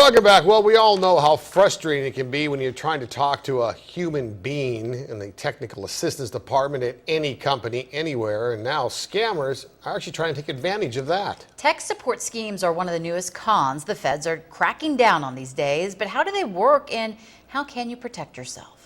Welcome back. Well, we all know how frustrating it can be when you're trying to talk to a human being in the technical assistance department at any company, anywhere. And now scammers are actually trying to take advantage of that. Tech support schemes are one of the newest cons the feds are cracking down on these days. But how do they work and how can you protect yourself?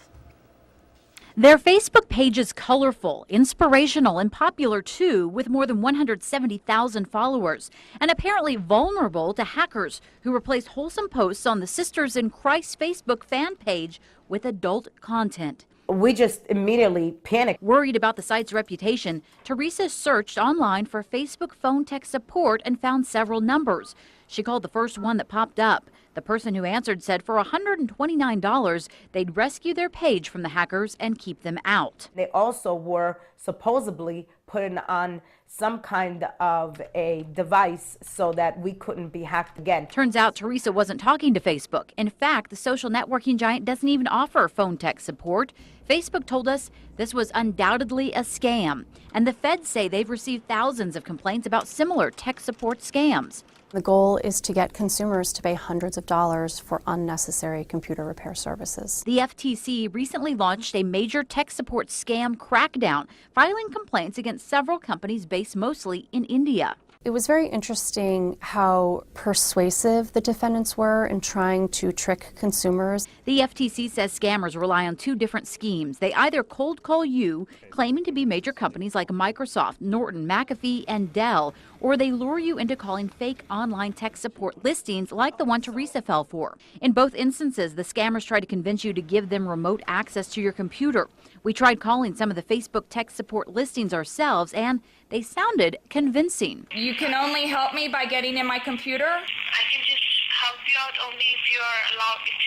Their Facebook page is colorful, inspirational, and popular too, with more than 170,000 followers, and apparently vulnerable to hackers who replace wholesome posts on the Sisters in Christ Facebook fan page with adult content. We just immediately panicked. Worried about the site's reputation, Teresa searched online for Facebook phone tech support and found several numbers. She called the first one that popped up. The person who answered said for $129, they'd rescue their page from the hackers and keep them out. They also were supposedly putting on some kind of a device so that we couldn't be hacked again. Turns out Teresa wasn't talking to Facebook. In fact, the social networking giant doesn't even offer phone tech support. Facebook told us this was undoubtedly a scam, and the feds say they've received thousands of complaints about similar tech support scams. The goal is to get consumers to pay hundreds of dollars for unnecessary computer repair services. The FTC recently launched a major tech support scam crackdown, filing complaints against several companies based mostly in India. It was very interesting how persuasive the defendants were in trying to trick consumers. The FTC says scammers rely on two different schemes. They either cold call you, claiming to be major companies like Microsoft, Norton, McAfee, and Dell, or they lure you into calling fake online tech support listings like the one Teresa fell for. In both instances, the scammers try to convince you to give them remote access to your computer. We tried calling some of the Facebook tech support listings ourselves, and they sounded convincing. You can only help me by getting in my computer? I can just help you out only if you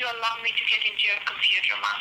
allow me to get into your computer, Mom.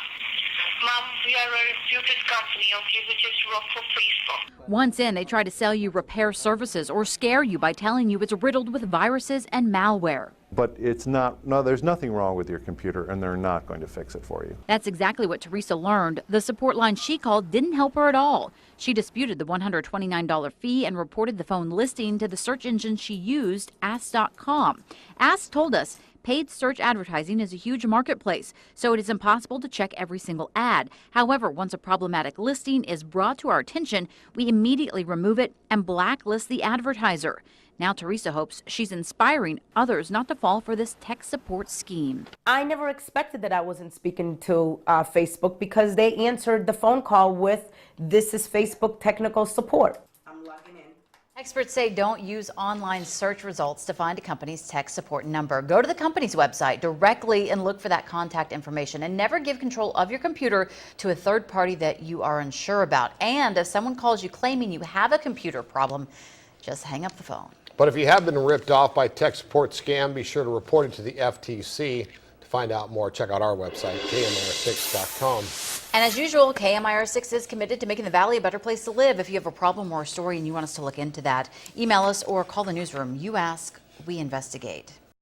Mom, we are a reputed company, okay? We just work for Facebook. Once in, they try to sell you repair services or scare you by telling you it's riddled with viruses and malware. But it's not, no, there's nothing wrong with your computer, and they're not going to fix it for you. That's exactly what Teresa learned. The support line she called didn't help her at all. She disputed the $129 fee and reported the phone listing to the search engine she used, Ask.com. Ask told us paid search advertising is a huge marketplace, so it is impossible to check every single ad. However, once a problematic listing is brought to our attention, we immediately remove it and blacklist the advertiser. Now Teresa hopes she's inspiring others not to fall for this tech support scheme. I never expected that I wasn't speaking to Facebook because they answered the phone call with, "This is Facebook technical support." I'm logging in. Experts say don't use online search results to find a company's tech support number. Go to the company's website directly and look for that contact information, and never give control of your computer to a third party that you are unsure about. And if someone calls you claiming you have a computer problem, just hang up the phone. But if you have been ripped off by tech support scam, be sure to report it to the FTC. To find out more, check out our website, KMIR6.com. And as usual, KMIR6 is committed to making the Valley a better place to live. If you have a problem or a story and you want us to look into that, email us or call the newsroom. You ask, we investigate.